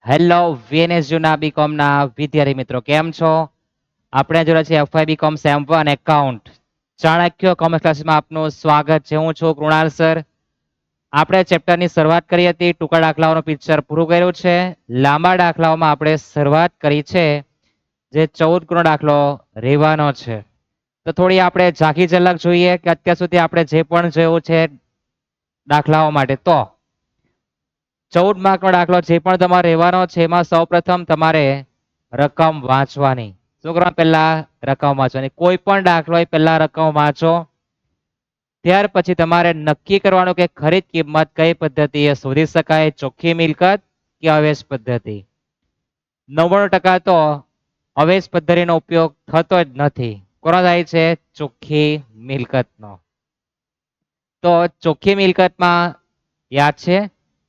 Hello VNS જુના BCom ના વિદ્યાર્થી મિત્રો કેમ છો? આપણે જોડે છે FY BCom sem 1 account Chanakya commerce ક્લાસીસમાં આપનું સ્વાગત છે. હું છું કૃણાલ સર. આપણે ચેપ્ટરની શરૂઆત કરી હતી, ટૂંકા દાખલાઓનું પિક્ચર પૂરું કર્યું છે. લાંબા દાખલાઓમાં આપણે શરૂઆત કરી છે, જે 14 ગુણનો દાખલો રહેવાનો છે. તો થોડી આપણે ઝાંખી ઝલક જોઈએ કે અત્યાર સુધી આપણે જે પણ જોયું છે દાખલાઓ માટે. તો 14 માર્કનો દાખલો જે પણ તમારે રહેવાનો છે એમાં સૌપ્રથમ તમારે રકમ વાંચવાની. શું કરવાનું? પહેલા રકમ વાંચવાની. કોઈ પણ દાખલો હોય પહેલા રકમ વાંચો. ત્યાર પછી તમારે નક્કી કરવાનું કે ખરીદ કિંમત કઈ પદ્ધતિએ શોધી શકાય, ચોખ્ખી મિલકત કે અવેજ પદ્ધતિ. 99% તો અવેજ પદ્ધતિનો ઉપયોગ થતો જ નથી. કોનો થાય છે? ચોખ્ખી મિલકતનો. તો ચોખ્ખી મિલકતમાં યાદ છે,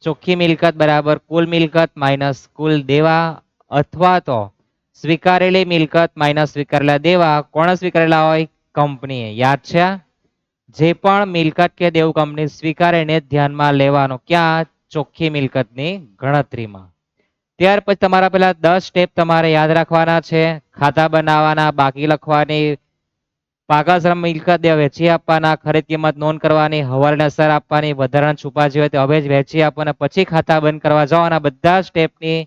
ચોખ્ખી મિલકત બરાબર કુલ મિલકત માઇનસ કુલ દેવા, અથવા તો સ્વીકારેલી મિલકત માઇનસ સ્વીકારેલા દેવા. કોણે સ્વીકારેલા હોય? કંપનીએ. યાદ છે? જે પણ મિલકત કે દેવું કંપની સ્વીકારે એને ધ્યાનમાં લેવાનું. ક્યાં? ચોખ્ખી મિલકતની ગણતરીમાં. ત્યાર પછી તમારા પેલા 10 સ્ટેપ તમારે યાદ રાખવાના છે. ખાતા બનાવવાના, બાકી લખવાની, પાકાશ્રમ મિલકત દેવા વેચી આપવાના, ખરીદ કિંમત નોંધ કરવાની, હવાલાને અસર આપવાની, વધારાના છુપા જે હોય તે હવે જ વેચી આપવાના, પછી ખાતા બંધ કરવા જવાના. બધા સ્ટેપની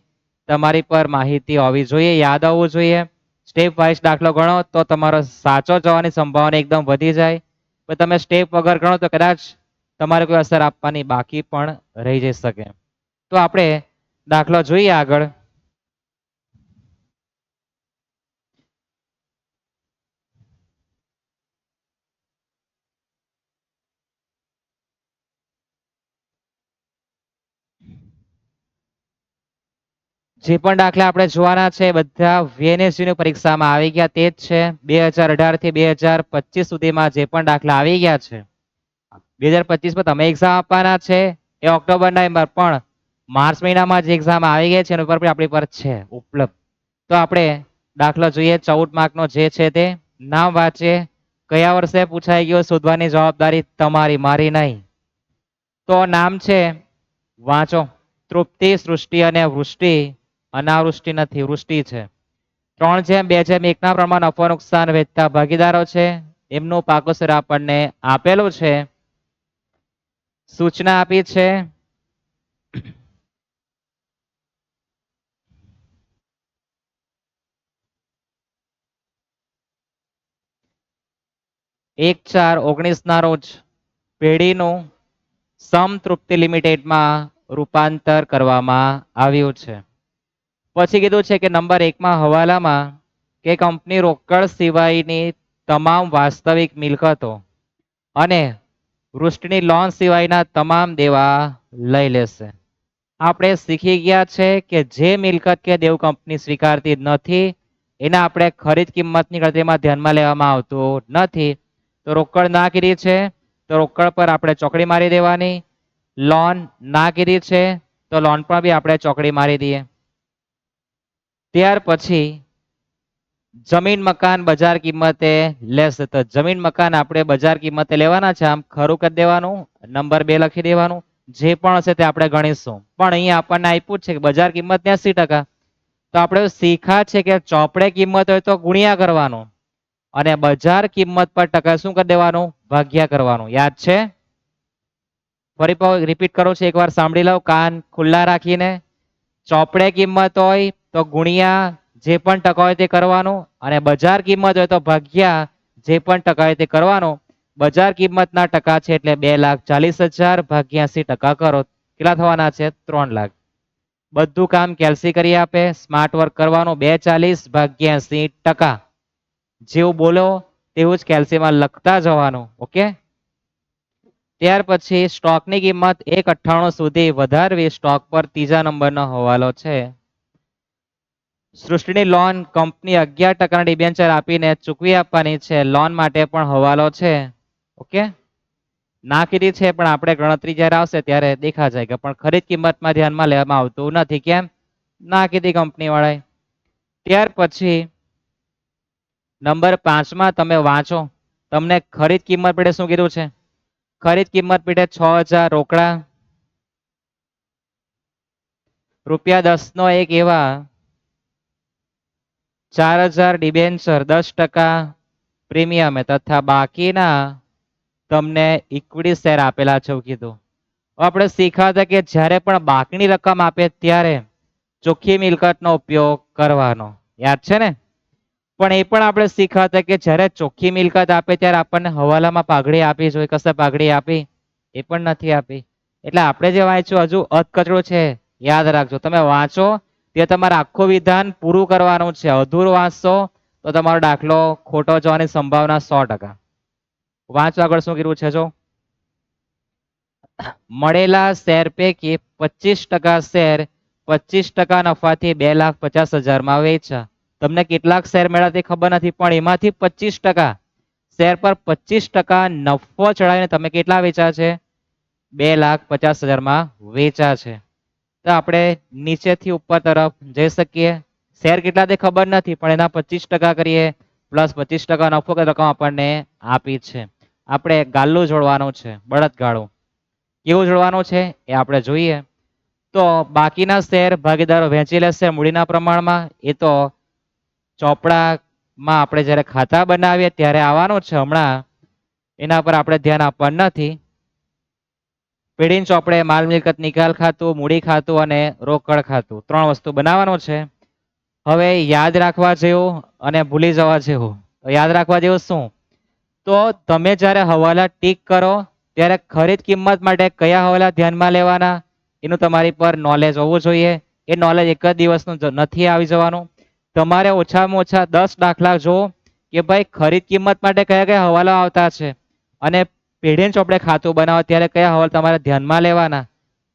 તમારી પર માહિતી હોવી જોઈએ, યાદ આવવું જોઈએ. સ્ટેપ વાઇઝ દાખલો ગણો તો તમારો સાચો જવાની સંભાવના એકદમ વધી જાય. પણ તમે સ્ટેપ વગર ગણો તો કદાચ તમારે કોઈ અસર આપવાની બાકી પણ રહી જઈ શકે. તો આપણે દાખલો જોઈએ આગળ. જે પણ દાખલા આપણે જોવાના છે બધા વીએનએસયુ ની પરીક્ષામાં આવી ગયા તે જ છે. 2018 થી 2025 સુધીમાં જે પણ દાખલા આવી ગયા છે, 2025 માં તમે એક્ઝામ આપવાના છે એ ઓક્ટોબર નવેમ્બર, પણ માર્ચ મહિનામાં જે એક્ઝામ આવી ગઈ છે એના ઉપર પણ આપણી પર છે ઉપલબ્ધ. તો આપણે દાખલો જોઈએ. 14 માર્કનો જે છે તે નામ વાંચીએ. કયા વર્ષે પૂછાઈ ગયો શોધવાની જવાબદારી તમારી, મારી નહીં. તો નામ છે, વાંચો. તૃપ્તિ, સૃષ્ટિ અને વૃષ્ટિ. અનાવૃષ્ટિ નથી, વૃષ્ટિ છે. 3:2:1 ના પ્રમાણ નફો નુકસાન વેચતા ભાગીદારો છે. એમનું પાકોસર આપણને આપેલું છે. સૂચના આપી છે. એક 4/19 ના રોજ પેઢીનું સમતૃપ્તિ લિમિટેડમાં રૂપાંતર કરવામાં આવ્યું છે. પછી કીધું છે કે નંબર 1માં હવાલામાં કે કંપની રોકડ સિવાયની તમામ વાસ્તવિક મિલકતો અને વૃષ્ટિની લોન સિવાયના તમામ દેવા લઈ લેશે. આપણે શીખી ગયા છે કે જે મિલકત કે દેવું કંપની સ્વીકારતી નથી એને આપણે ખરીદ કિંમતની ગણતરીમાં ધ્યાનમાં લેવામાં આવતું નથી. તો રોકડ ના કીધી છે તો રોકડ પર આપણે ચોકડી મારી દેવાની. લોન ના કીધી છે તો લોન પર બી આપણે ચોકડી મારી દઈએ. ત્યાર પછી જમીન મકાન બજાર કિંમતે લેશે. તો જમીન મકાન આપણે બજાર કિંમતે લેવાના છે, આમ ખરું કરી દેવાનું, નંબર 2 લખી દેવાનું. જે પણ હશે તે આપણે ગણીશું. પણ અહીંયા આપણને આપ્યું છે કે બજાર કિંમત 80%. તો આપણે શીખા છે કે ચોપડે કિંમત હોય તો ગુણ્યા કરવાનું અને બજાર કિંમત પર ટકા શું કરી દેવાનું? ભાગ્યા કરવાનું. યાદ છે? ફરી રિપીટ કરું છું, એકવાર સાંભળી લો કાન ખુલ્લા રાખીને. ચોપડે કિંમત હોય તો ગુણ્યા જે પણ ટકા હોય તે કરવાનું અને બજાર કિંમત હોય તો ભાગ્યા જે પણ ટકા હોય તે કરવાનું. બજાર કિંમતના ટકા છે એટલે 2,40,000 ભાગ્યા 80% કરો. કેટલા થવાના છે? 3 લાખ. બધું કામ કેલ્સી કરી આપે. સ્માર્ટ વર્ક કરવાનું. 240 ભાગ્યા 80%. જેવું બોલો તેવું જ કેલ્સીમાં લખતા જવાનું. ઓકે. ત્યાર પછી સ્ટોકની કિંમત 1.98 સુધી વધારવી. સ્ટોક પર 3જા નંબરનો હવાલો છે. સૃષ્ટિની લોન કંપની 11% ડિબેન્ચર આપીને ચૂકવી આપવાની છે. લોન માટે પણ હવાલો છે. ઓકે. ના કીધી છે પણ આપણે ગણતરી જ્યારે આવશે ત્યારે દેખા જાય. પણ ખરીદ કિંમતમાં ધ્યાનમાં લેવામાં આવતું નથી. કેમ? ના કીધી કંપની વાળાએ. ત્યાર પછી નંબર 5માં તમે વાંચો. તમને ખરીદ કિંમત પેટે શું કીધું છે? ખરીદ કિંમત પેટે 6,000 રોકડા, ₹10 નો એક એવા 4000 ડિબેન્ચર 10% પ્રીમિયમે તથા બાકીના તમને ઇક્વિટી શેર આપેલા છે એવું કીધું. આપણે શીખ્યા હતા કે જ્યારે પણ બાકીની રકમ આપે ત્યારે ચોખ્ખી મિલકતનો ઉપયોગ કરવાનો, યાદ છે ને? પણ એ પણ આપણે શીખ્યા હતા કે જ્યારે ચોખ્ખી મિલકત આપે ત્યારે આપણને હવાલામાં પાઘડી આપી જોઈએ, કશે પાઘડી આપી? એ પણ નથી આપી. એટલે આપણે જે વાંચ્યું હજુ અધકચરો છે, યાદ રાખજો. તમે વાંચો તે તમારે આખું વિધાન પૂરું કરવાનું છે. અધૂરું વાંચશો તો તમારો દાખલો ખોટો જવાની સંભાવના 100%. વાંચો આગળ શું કીધું છે જો. મળેલા શેર પૈકી 25% શેર 25% નફાથી 2,50,000 માં વેચ્યા. તમને કેટલાક શેર મળ્યા તે ખબર નથી, પણ એમાંથી 25% શેર પર 25% નફો ચડાવીને તમે કેટલા વેચ્યા છે? 2,50,000 માં વેચ્યા છે. તો આપણે નીચેથી ઉપર તરફ જઈ શકીએ. શેર કેટલા તે ખબર નથી, પણ એના 25% કરીએ પ્લસ 25% નફો કે રકમ આપણને આપી છે. આપણે ગાલ્લું જોડવાનું છે, બળદગાડું. કેવું જોડવાનું છે એ આપણે જોઈએ. તો બાકીના શેર ભાગીદારો વહેંચી લેશે મૂડીના પ્રમાણમાં. એ તો ચોપડામાં આપણે જ્યારે ખાતા બનાવીએ ત્યારે આવવાનું છે. હમણાં એના પર આપણે ધ્યાન આપવાનું નથી. પેઢીને ચોપડે માલ મિલકત નિકાલ ખાતું, મૂડી ખાતું અને રોકડ ખાતું 3 વસ્તુ બનાવવાનું છે. હવે યાદ રાખવા જેવું અને ભૂલી જવા જેવું. યાદ રાખવા જેવું શું? તો તમે જ્યારે હવાલા ટીક કરો ત્યારે ખરીદ કિંમત માટે કયા હવાલા ધ્યાનમાં લેવાના એનું તમારી પર નોલેજ હોવું જોઈએ. એ નોલેજ એક જ દિવસનું નથી આવી જવાનું. તમારે ઓછામાં ઓછા 10 દાખલા જો કે ભાઈ ખરીદ કિંમત માટે કયા કયા હવાલા આવતા છે અને પેઢીને ચોપડે ખાતું બનાવો ત્યારે કયા હવાલા તમારે ધ્યાનમાં લેવાના,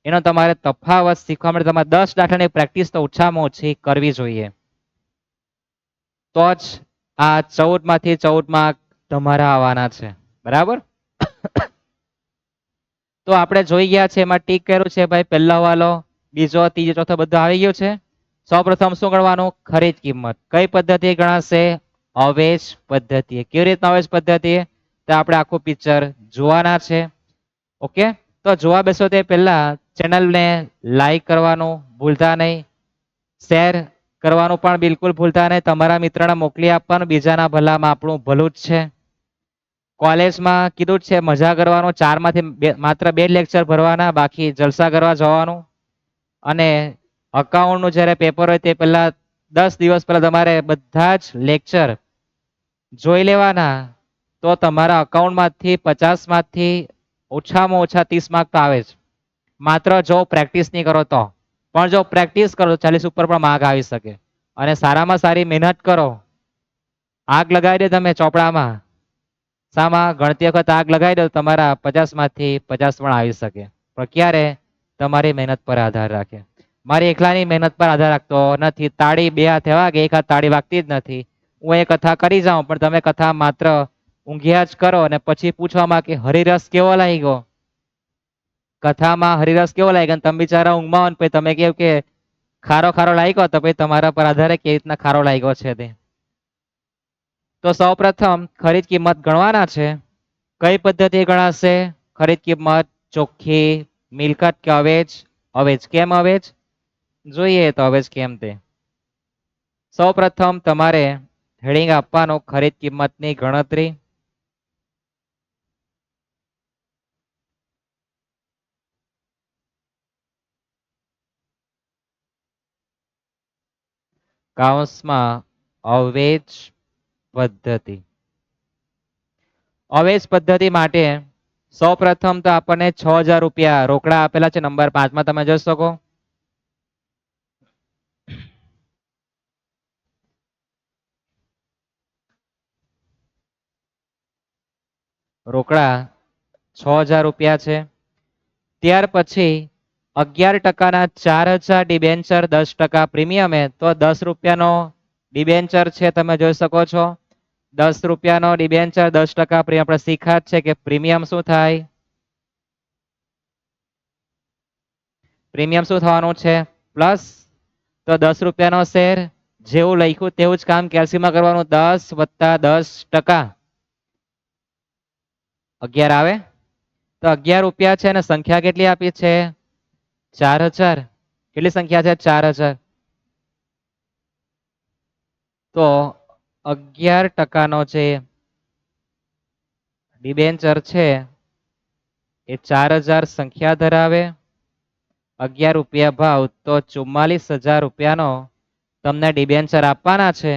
એનો તમારે તફાવત શીખવા માટે તમારે 10 દાખલાની પ્રેક્ટિસ તો ઓછામાં ઓછી કરવી જોઈએ. તો જ આ 14 માંથી 14 માર્ક તમારા આવવાના છે. બરાબર? તો આપણે જોઈ ગયા છે, એમાં ટીક કર્યું છે ભાઈ. પહેલો હવાલો, બીજો, ત્રીજો, ચોથો બધું આવી ગયું છે. સૌપ્રથમ શું ગણવાનું? ખરીદ કિંમત. કઈ પદ્ધતિ ગણાશે? અવેજ પદ્ધતિ. કેવી રીતના અવેજ પદ્ધતિ? તો આપણે આખું પિક્ચર જોવાના છે. ઓકે, તો જોવા બેસો તે પહેલા ચેનલને લાઈક કરવાનું ભૂલતા નહીં, શેર કરવાનું પણ બિલકુલ ભૂલતા નહીં. તમારા મિત્રને મોકલી આપવાનું, બીજાના ભલામાં આપણું ભલું જ છે. કોલેજમાં કીધું જ છે મજા કરવાનું. 4 માંથી માત્ર 2 લેક્ચર ભરવાના, બાકી જલસા કરવા જવાનું. અને અકાઉન્ટનું જ્યારે પેપર હોય તે પહેલા 10 દિવસ પહેલા તમારે બધા જ લેક્ચર જોઈ લેવાના. તો તમારા અકાઉન્ટમાંથી 50 માંથી ઓછામાં ઓછા 30 માર્ક તો આવે જ. માત્ર જો પ્રેક્ટિસ નહીં કરો તો. પણ જો પ્રેક્ટિસ કરો તો 40 ઉપર પણ માર્ક આવી શકે. અને સારામાં સારી મહેનત કરો. આગ લગાવી દે તમે ચોપડામાં, સામાં ગણતી વખત આગ લગાવી દો, તમારા 50 માંથી 50 પણ આવી શકે. પણ ક્યારે? તમારી મહેનત પર આધાર રાખે. મારી એકલાની મહેનત પર આધાર રાખતો નથી. તાળી 2 હાથે વાગે, 1 હાથ તાળી વાગતી જ નથી. હું એ કથા કરી જાઉં પણ તમે કથા માત્ર ઊંઘ્યા જ કરો અને પછી પૂછવામાં કે હરિરસ કેવો લાગ્યો? કથામાં હરિરસ કેવો લાગ્યો? તમે બિચારા ઊંઘમાં હો ને પછી તમે કહો કે ખારો ખારો લાગ્યો, તો પછી તમારા પર આધારે કેવી રીતના ખારો લાગ્યો છે તે. તો સૌપ્રથમ ખરીદ કિંમત ગણવાના છે. કઈ પદ્ધતિ ગણાશે ખરીદ કિંમત? ચોખ્ખી મિલકત કે અવેજ? અવેજ. કેમ અવેજ? જોઈએ તો અવેજ કેમ તે. સૌપ્રથમ તમારે હેડિંગ આપવાનું ખરીદ કિંમતની ગણતરી. કૌંસમાં અવેજ પદ્ધતિ. અવેજ પદ્ધતિ માટે સૌપ્રથમ તો આપણને 6,000 રૂપિયા રોકડા આપેલા છે. નંબર 5 માં તમે જોઈ શકો. રોકડા 6,000 રૂપિયા છે. ત્યાર પછી 11%ના 4,000 ડિબેન્ચર 10% પ્રીમિયમે તો 10 રૂપિયાનો ડિબેન્ચર છે, તમે જોઈ શકો છો. 10 રૂપિયાનો ડિબેન્ચર 10% પ્રીમિયમ. આપણે શીખ્યા જ છે કે પ્રીમિયમ શું થાય? પ્રીમિયમ શું થવાનું છે? પ્લસ. તો 10 રૂપિયાનો શેર, જેવું લખ્યું તેવું જ કામ કેલ્સીમાં કરવાનું. 10 + 10%, 11 આવે. તો 11 રૂપિયા છે અને સંખ્યા કેટલી આપી છે? 4,000. કેટલી સંખ્યા છે? 4000. તો 11% જે ડિબેન્ચર છે એ 4000 સંખ્યા ધરાવે, 11 રૂપિયા ભાવ, તો 44,000 રૂપિયાનો તમને ડિબેન્ચર આપવાના છે.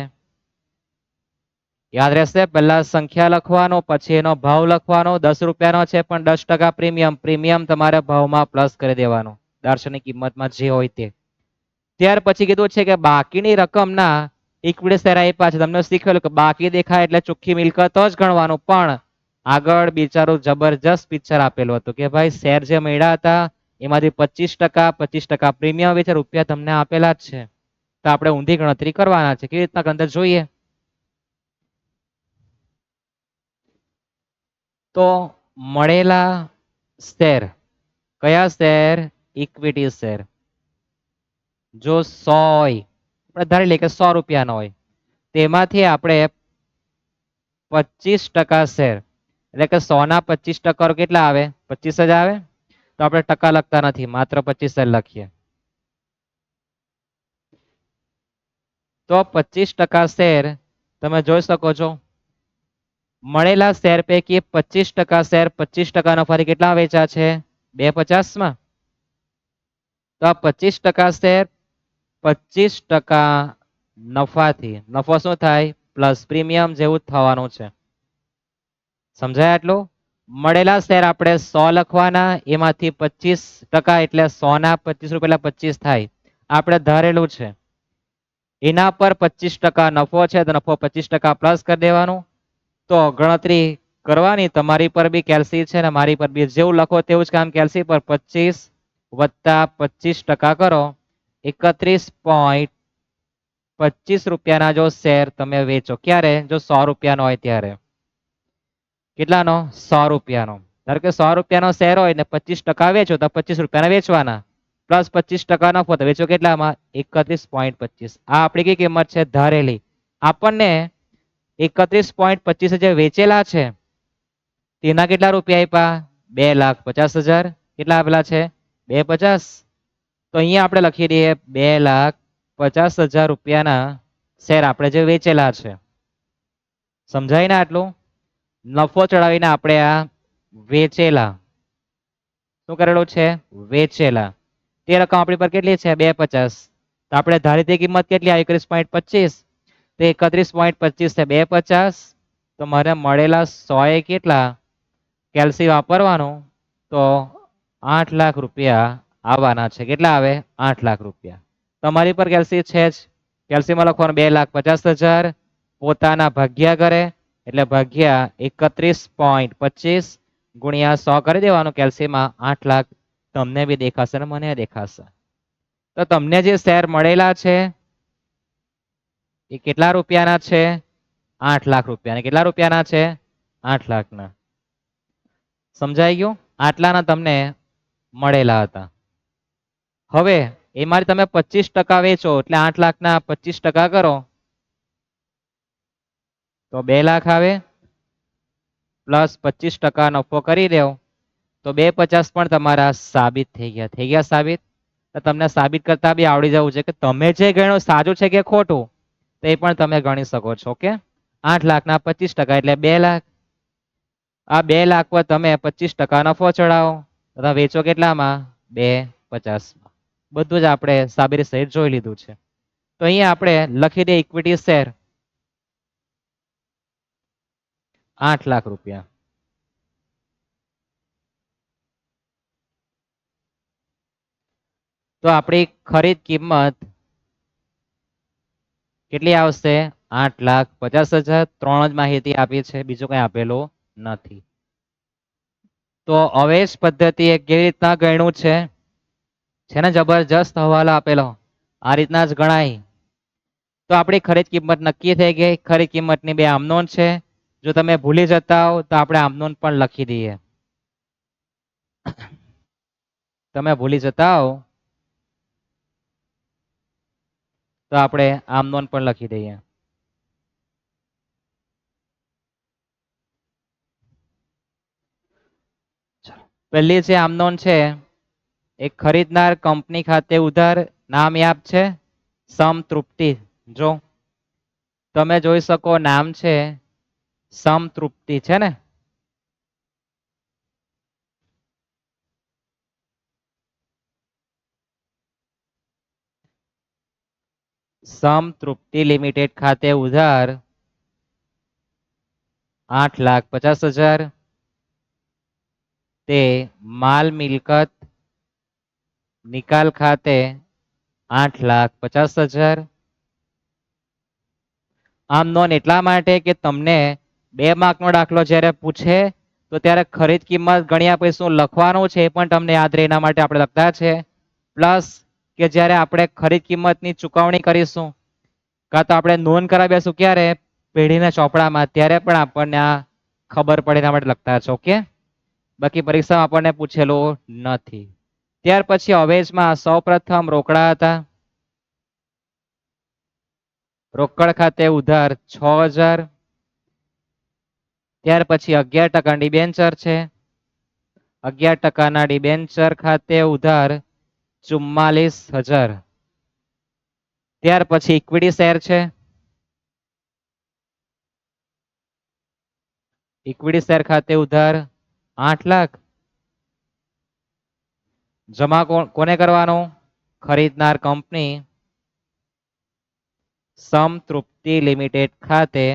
યાદ રહેશે, પહેલા સંખ્યા લખવાનો, પછી એનો ભાવ લખવાનો. 10 રૂપિયાનો છે પણ 10% પ્રીમિયમ. પ્રીમિયમ તમારે ભાવમાં પ્લસ કરી દેવાનું, દાર્શનિક કિંમતમાં જે હોય તે. ત્યાર પછી કીધું છે કે બાકીની રકમના ઇક્વિટી શેર આપ્યા છે. તમને શીખવેલું કે બાકી દેખાય એટલે ચોખ્ખી મિલકત જ ગણવાનું, પણ આગળ બિચારું જબરજસ્ત પિક્ચર આપેલું હતું કે ભાઈ શેર જે મળ્યા હતા એમાંથી 25% પ્રીમિયમ વેચે રૂપિયા તમને આપેલા જ છે. તો આપણે ઊંધી ગણતરી કરવાના છે. કેવી રીતના અંદર જોઈએ તો મળેલા શેર, કયા શેર? Equity share. જો 100 હોય, આપણે ધારી લઈએ કે 100 રૂપિયાનો હોય, તેમાંથી આપણે 25% શેર, એટલે કે 100 ના 25% કેટલા આવે? 25 જ આવે. તો આપણે ટકા લખતા નથી, માત્ર 25 લખીએ. તો 25% શેર તમે જોઈ શકો છો, મળેલા શેર પૈકી 25% શેર 25% નફાથી કેટલા વેચા છે? 250 માં. તો આ 25% શેર 25% નફાથી, નફો શું થાય? પ્લસ પ્રીમિયમ જેવું જ થવાનું છે. સમજાય આટલું? મળેલા શેર આપણે 100 લખવાના, એમાંથી 25% એટલે 100 ના 25 રૂપિયા 25 થાય. આપણે ધારેલું છે એના પર 25% નફો છે, તો નફો 25% પ્લસ કરી દેવાનું. તો ગણતરી કરવાની, તમારી પર બી કેલ્સી છે ને મારી પર બી, જેવું લખો તેવું જ કામ. કેલ્સી પર 25 વત્તા 25% કરો, 31.25 રૂપિયાના જો શેર તમે વેચો. ક્યારે? જો 100 રૂપિયાનો હોય ત્યારે. કેટલાનો? 100 રૂપિયાનો. ધારો કે 100 રૂપિયાનો શેર હોય ને 25% વેચો તો 25 રૂપિયાના વેચવાના, પ્લસ 25% નફો, તો વેચો કેટલામાં? 31.25. આ આપણી કઈ કિંમત છે? ધારેલી. આપણને 31.25 જે વેચેલા છે તેના કેટલા રૂપિયા આપ્યા? 2,50,000. કેટલા આપેલા છે? 250. તો અહીંયા આપણે લખી દઈએ 2,50,000 રૂપિયાના શેર આપણે જે વેચેલા છે. સમજાય ને આટલું? નફો ચડાવીને આપણે આ વેચેલા, શું કરેલું છે? વેચેલા. તે રકમ આપણી પર કેટલી છે? 250. તો આપણે ધારીતી કિંમત કેટલી આવી? 31.25. તો 31.25 છે 250. તો મને મળેલા 100 એ કેટલા? કેલ્સી વાપરવાનું, તો 8 લાખ રૂપિયા આવવાના છે. કેટલા આવે? 8 લાખ રૂપિયા. તમારી પર કેલ્સી છે જ, કેલ્સીમાં લખવાનું 2,50,000, પોતાના ભાગ્યા કરે એટલે ભાગ્યા 31.25 ગુણ્યા 100 કરી દેવાનું. કેલ્સીમાં 8 લાખ તમને બી દેખાશે ને મને દેખાશે. તો તમને જે શેર મળેલા છે એ કેટલા રૂપિયાના છે? 8 લાખ રૂપિયાના. કેટલા રૂપિયાના છે? 8 લાખના. સમજાઈ ગયું? આટલાના તમને મળેલા હતા. હવે એમાંથી તમે 25% વેચો એટલે 8 લાખના 25% કરો તો 2 લાખ આવે, પ્લસ 25% નફો કરી દેવ તો 250 પણ તમારા સાબિત થઈ ગયા. થઈ ગયા સાબિત? તો તમને સાબિત કરતા બી આવડી જવું છે કે તમે જે ગણ્યું સાચું છે કે ખોટું તે પણ તમે ગણી શકો છો. ઓકે, 8 લાખના 25% એટલે 2 લાખ. આ 2 લાખ પર તમે 25% નફો ચડાવો, તમે વેચો કેટલામાં? 250. બધું જ આપણે સાબિત સહિત જોઈ લીધું છે. તો અહીંયા આપણે લખી દઈએ ઇક્વિટી શેર 8 લાખ રૂપિયા. તો આપણી ખરીદ કિંમત કેટલી આવશે? 8,50,000. 3 જ માહિતી આપી છે, બીજું કઈ આપેલું નથી. તો અવેજ પદ્ધતિ એ કેવી રીતના ગણ્યું છે ને જબરજસ્ત હવાલો આપેલો. આ રીતના જ ગણાય. તો આપણી ખરીદ કિંમત નક્કી થઈ ગઈ. ખરીદ કિંમતની બે આમનોંધ છે. જો તમે ભૂલી જતા હો તો આપણે આમનોંધ પણ લખી દઈએ. તમે ભૂલી જતા હો તો આપણે આમનોંધ પણ લખી દઈએ. પહેલી જે આમનોંધ છે એક ખરીદનાર કંપની ખાતે ઉધાર, નામ યાદ છે? સમતૃપ્તિ. જો તમે જોઈ શકો નામ છે સમતૃપ્તિ છે ને. સમતૃપ્તિ લિમિટેડ ખાતે ઉધાર 8,50,000, તે માલ મિલકત નિકાલ ખાતે 8,50,000. આમ નોંધ એટલા માટે કે તમને 2 માર્કનો દાખલો જ્યારે પૂછે તો ત્યારે ખરીદ કિંમત ગણ્યા પછી શું લખવાનું છે એ પણ તમને યાદ રહે એના માટે આપણે લખતા છે. પ્લસ કે જ્યારે આપણે ખરીદ કિંમતની ચૂકવણી કરીશું કાં તો આપણે નોંધ કરાવીશું ક્યારે પેઢીના ચોપડામાં ત્યારે પણ આપણને આ ખબર પડે એના માટે લખતા છે. ઓકે, બાકી પરીક્ષામાં આપણને પૂછેલું નથી. ત્યાર પછી અવેજમાં સૌપ્રથમ રોકડા હતા. રોકડ ખાતે ઉધાર 6,000. ત્યાર પછી 11% ડિબેન્ચર છે. 11% ડિબેન્ચર ખાતે ઉધાર 44,000. ત્યાર પછી ઇક્વિટી શેર છે. ઇક્વિટી શેર ખાતે ઉધાર 8 લાખ. જમા કોને કરવાનો? ખરીદનાર કંપની સમતૃપ્તિ લિમિટેડ ખાતે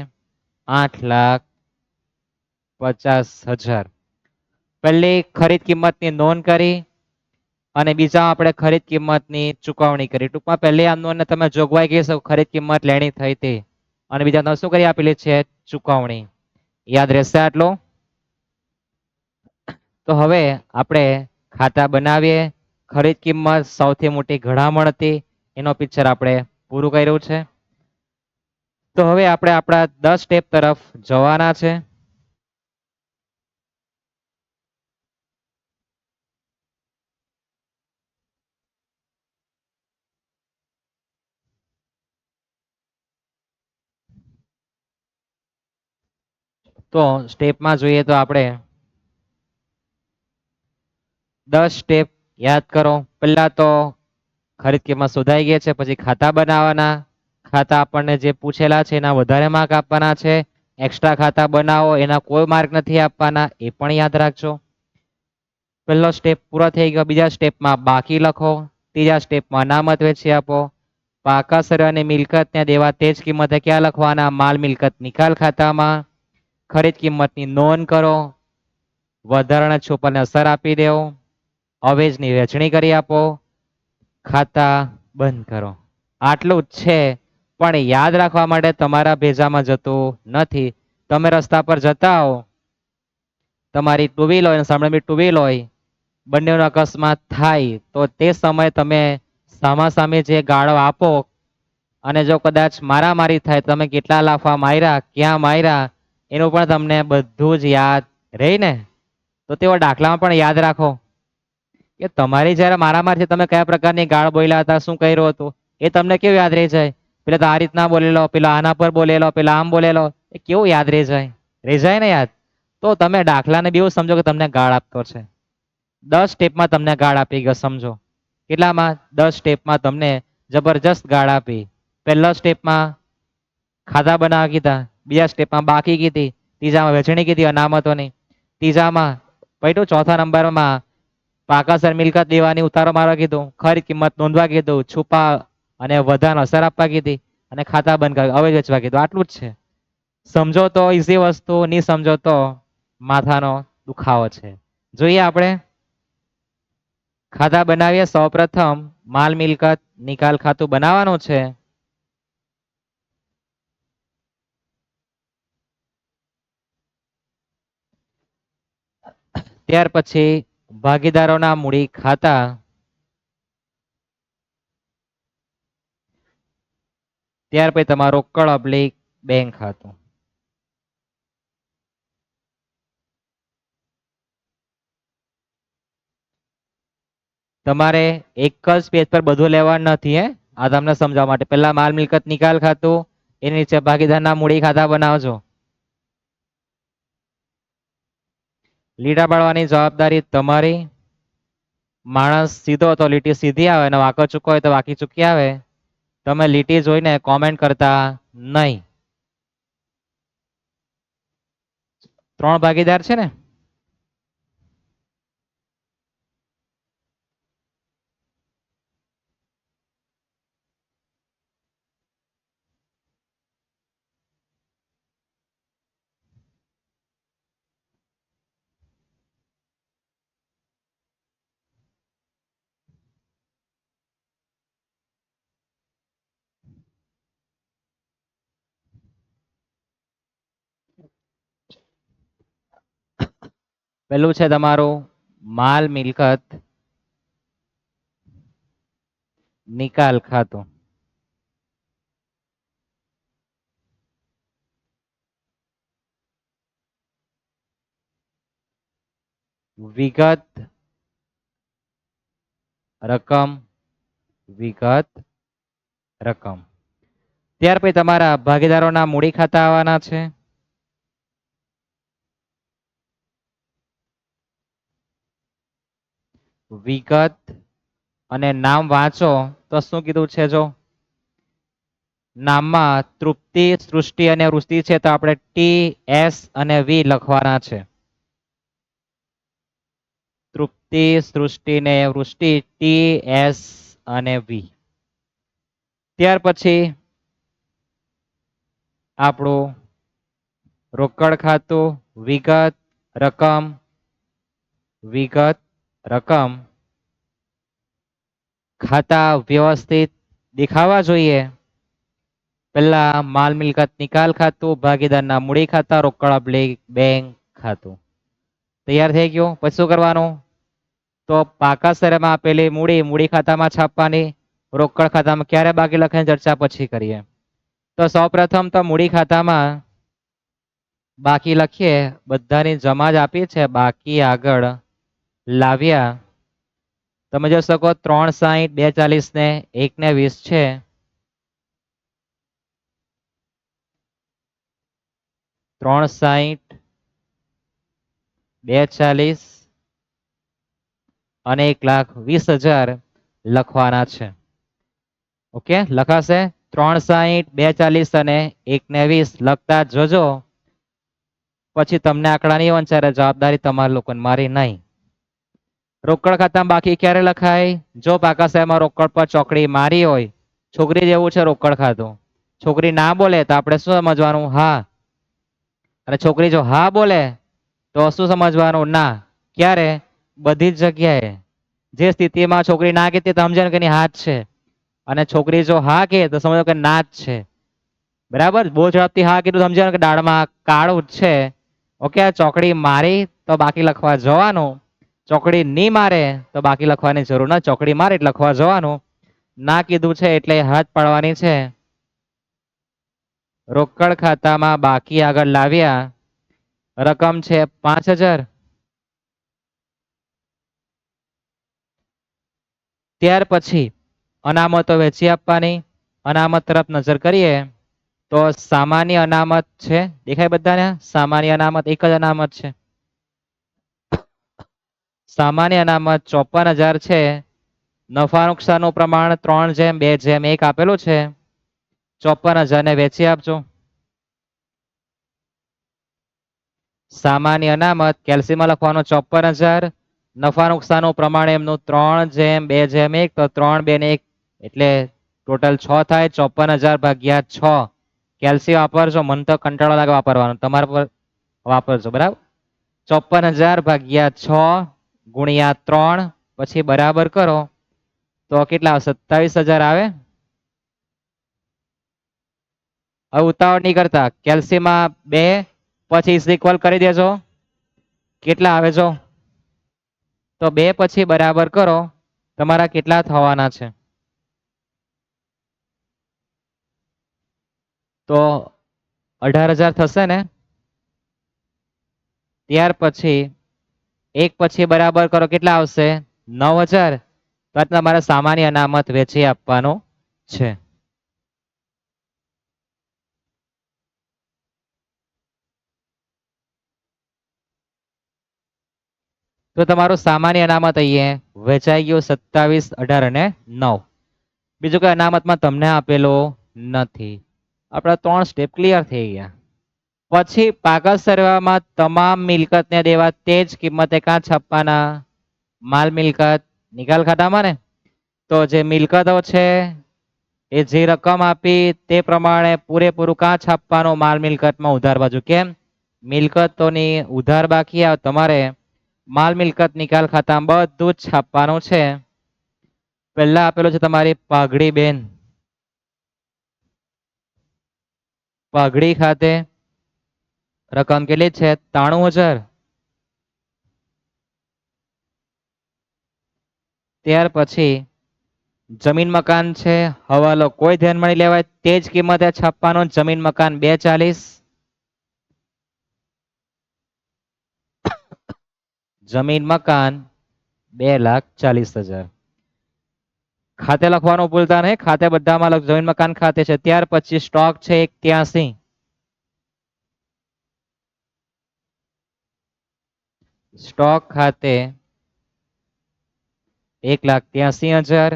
8,50,000. પહેલી ખરીદ કિંમતની નોંધ કરી અને બીજા આપણે ખરીદ કિંમતની ચૂકવણી કરી. ટૂંકમાં પહેલી આ નોંધને તમે જોગવાઈ કહી શકો ખરીદ કિંમત લેણી થઈ તે, અને બીજા તમે શું કરી આપેલી છે? ચૂકવણી. યાદ રહેશે આટલો? તો હવે આપણે ખાતા બનાવીએ. ખરીદ કિંમત સૌથી મોટી ઘડામણ હતી એનો પિક્ચર આપણે પૂરું કર્યું છે. તો હવે આપણે આપણા 10 સ્ટેપ તરફ જવાના છે. તો સ્ટેપમાં જોઈએ તો આપણે 10 સ્ટેપ યાદ કરો. પહેલા તો ખરીદ કિંમત શોધાઈ ગઈ છે, પછી ખાતા બનાવવાના. ખાતા આપણને જે પૂછેલા છે એના વધારે માર્ક આપવાના છે. એક્સ્ટ્રા ખાતા બનાવો એના કોઈ માર્ક નથી આપવાના, એ પણ યાદ રાખજો. પહેલો સ્ટેપ પૂરો થઈ ગયો. બીજા સ્ટેપમાં બાકી લખો. ત્રીજા સ્ટેપમાં અનામત વેચી આપો. પાકા સર્વે અને મિલકત ત્યાં દેવા તે જ કિંમતે ક્યાં લખવાના? માલ મિલકત નિકાલ ખાતામાં. ખરીદ કિંમતની નોંધ કરો. વધારાના છૂપાને અસર આપી દેવો. અવેજની વહેંચણી કરી આપો. ખાતા બંધ કરો. આટલું જ છે, પણ યાદ રાખવા માટે તમારા ભેજામાં જતું નથી. તમે રસ્તા પર જતા હો, તમારી ટુ વ્હીલ હોય અને સામે બી ટુ વ્હીલ હોય, બંનેનો અકસ્માત થાય તો તે સમયે તમે સામાસામે જે ગાળો આપો અને જો કદાચ મારામારી થાય તમે કેટલા લાફા માર્યા, ક્યાં માર્યા એનું પણ તમને બધું જ યાદ રહે ને. તો તેઓ દાખલામાં પણ યાદ રાખો કે તમારી જ્યારે મારામારી છે તમે કયા પ્રકારની ગાળ બોલ્યા હતા, શું કર્યું હતું, એ તમને કેવું યાદ રહી જાય? પેલા તો આ રીતના બોલેલો, પેલા આના પર બોલેલો, પેલા આમ બોલેલો, એ કેવું યાદ રહી જાય? રહી જાય ને યાદ. તો તમે દાખલાને બી એવું સમજો કે તમને ગાળ આપતો છે. 10 સ્ટેપમાં તમને ગાળ આપી ગયો સમજો. કેટલામાં? 10 સ્ટેપમાં તમને જબરજસ્ત ગાળ આપી. પહેલા સ્ટેપમાં ખાતા બનાવવા કીધા, બીજા સ્ટેપમાં બાકી કીધી, ત્રીજામાં વહેંચણી કીધી અનામતોની, ત્રીજામાં પૈટું ચોથા નંબરમાં પાકાસર મિલકત દેવાની ઉતારો મારવા કીધું, ખરીદ કિંમત નોંધવા કીધું, છુપા અને વધારાનો અસર આપવા કીધી, અને ખાતા બંધ કરવા અવેજ વેચવા કીધું. આટલું જ છે. સમજો તો ઈઝી વસ્તુ, નહીં સમજો તો માથાનો દુખાવો છે. જોઈએ આપણે ખાતા બનાવીએ. સૌપ્રથમ માલ મિલકત નિકાલ ખાતું બનાવવાનું છે. ત્યાર પછી ભાગીદારોના મૂડી ખાતા, ત્યાર પછી તમારો રોકડ ઓબ્લિક બેંક ખાતું. તમારે એક જ પેજ પર બધું લેવાનું નથી. આ તમને સમજાવવા માટે. પહેલા માલ મિલકત નિકાલ ખાતું, એની નીચે ભાગીદારના મૂડી ખાતા બનાવજો. લીટા પાડવાની જવાબદારી તમારી. માણસ સીધો તો લીટી સીધી આવે અને વાંકો ચૂકો હોય તો વાંકી ચૂકી આવે. તમે લીટી જોઈને કોમેન્ટ કરતા નહીં. 3 ભાગીદાર છે ને? પેલું છે તમારું માલ મિલકત નિકાલ ખાતું. વિગત રકમ વિગત રકમ. ત્યાર પછી તમારા ભાગીદારોના મૂડી ખાતા આવવાના છે. વિગત અને નામ વાંચો તો શું કીધું છે? જો નામમાં તૃપ્તિ, સૃષ્ટિ અને વૃષ્ટિ છે તો આપણે ટી, એસ અને વી લખવાના છે. તૃપ્તિ, સૃષ્ટિ ને વૃષ્ટિ ટી, એસ અને વી. ત્યાર પછી આપણું રોકડ ખાતું વિગત રકમ વિગત રકમ. ખાતા વ્યવસ્થિત દેખાવા જોઈએ. પેલા માલ મિલકત નિકાલ ખાતું, ભાગીદારના મૂડી ખાતા, રોકડ બેંક ખાતું. તૈયાર થઈ ગયું. પછી શું કરવાનું? તો પાકા શેરમાં આપેલી મૂડી ખાતામાં છાપવાની. રોકડ ખાતામાં ક્યારે બાકી લખવાની ચર્ચા પછી કરીએ. તો સૌપ્રથમ તો મૂડી ખાતામાં બાકી લખીએ. બધાની જમા જ આપી છે. બાકી આગળ લાવ્યા. તમે જોઈ શકો 360, 240 ને 1 ને 20 છે. 360, 240 અને 1,20,000 લખવાના છે. ઓકે, લખાશે 360, 240 અને 1 ને 20 લખતા જોજો. પછી તમને આંકડા નહીં વંચારે, જવાબદારી તમારા લોકોને, મારી નહીં. રોકડ ખાતામાં બાકી ક્યારે લખાય? જો પાકા શેરમાં રોકડ પર ચોકડી મારી હોય. છોકરી જેવું છે રોકડ ખાતું. છોકરી ના બોલે તો આપણે શું સમજવાનું? હા. અને છોકરી જો હા બોલે તો શું સમજવાનું? ના. ક્યારે? બધી જ જગ્યાએ. જે સ્થિતિમાં છોકરી ના કહેતી તો સમજણ કે એની હાથ છે. અને છોકરી જો હા કે તો સમજો કે ના જ છે. બરાબર? બહુ ઝડપથી હા કીધું સમજણ કે દાળમાં કાળું જ છે. ઓકે, આ ચોકડી મારી તો બાકી લખવા જવાનું. ચોકડી ની મારે તો બાકી લખવાની જરૂર ના. ચોકડી મારે એટલે લખવા જવાનું. ના કીધું છે એટલે હાથ પાડવાની છે. રોકડ ખાતામાં બાકી આગળ લાવ્યા. રકમ છે 5,000. ત્યાર પછી અનામતો વેચી આપવાની. અનામત તરફ નજર કરીએ તો સામાન્ય અનામત છે. દેખાય બધાને? સામાન્ય અનામત એક જ અનામત છે. સામાન્ય અનામત 54,000 છે. નફા નુકસાનનું પ્રમાણ 3:2:1 આપેલું છે. 54,000 ને વેચી આપજો. સામાન્ય અનામત કેલ્સીમાં લખવાનું 54,000. નફા નુકસાનનું પ્રમાણ એમનું 3:2:1 તો 3, 2 ને 1 એટલે ટોટલ 6 થાય. 54,000 ભાગ્યા 6. કેલ્સી વાપરજો. મને તો કંટાળો લાગે વાપરવાનો, તમારા પર વાપરજો. બરાબર? 54,000 ભાગ્યા 6 ગુણ્યા 3 પછી બરાબર કરો તો કેટલા આવે? 27,000 આવે. હવે ઉતાવળ નહીં કરતા. કેલ્સીમાં 2 પછી ઇઝ ઇક્વલ કરી દેજો. કેટલા આવે? જો તો 2 પછી બરાબર કરો. તમારા કેટલા થવાના છે? તો 18,000 થશે ને? ત્યાર પછી 1 પછી બરાબર કરો. કેટલા આવશે? 9,000. તો તમારે સામાન્ય અનામત વેચી આપવાનું છે. તો તમારું સામાન્ય અનામત અહીંયા વેચાઈ ગયું 27, 18 અને 9. બીજું કઈ અનામતમાં તમને આપેલો નથી. આપણા 3 સ્ટેપ ક્લિયર થઈ ગયા. પછી પાકલ સરવાળામાં તમામ મિલકતને દેવા તે જ કિંમતે કાં છાપવાના? માલ મિલકત નિકાલ ખાતામાં ને. તો જે મિલકતો છે એ જે રકમ આપી તે પ્રમાણે પૂરેપૂરું કાં છાપવાનું? માલ મિલકતમાં ઉધાર બાજુ. કેમ? મિલકતોની ઉધાર બાકી આવે તમારે માલ મિલકત નિકાલ ખાતામાં બધું જ છાપવાનું છે. પહેલા આપેલું છે તમારી પાઘડી બેન. પાઘડી ખાતે રકમ કેટલી છે? 93,000. ત્યાર પછી જમીન મકાન છે, હવાલો કોઈ ધ્યાનમાં નહીં લેવાય, તે જ કિંમતે છાપવાનું. જમીન મકાન 240. જમીન મકાન 2,40,000. ખાતે લખવાનું ભૂલતા નહીં. ખાતે બધામાં જમીન મકાન ખાતે છે. ત્યાર પછી સ્ટોક છે 81. સ્ટોક ખાતે 1,83,000.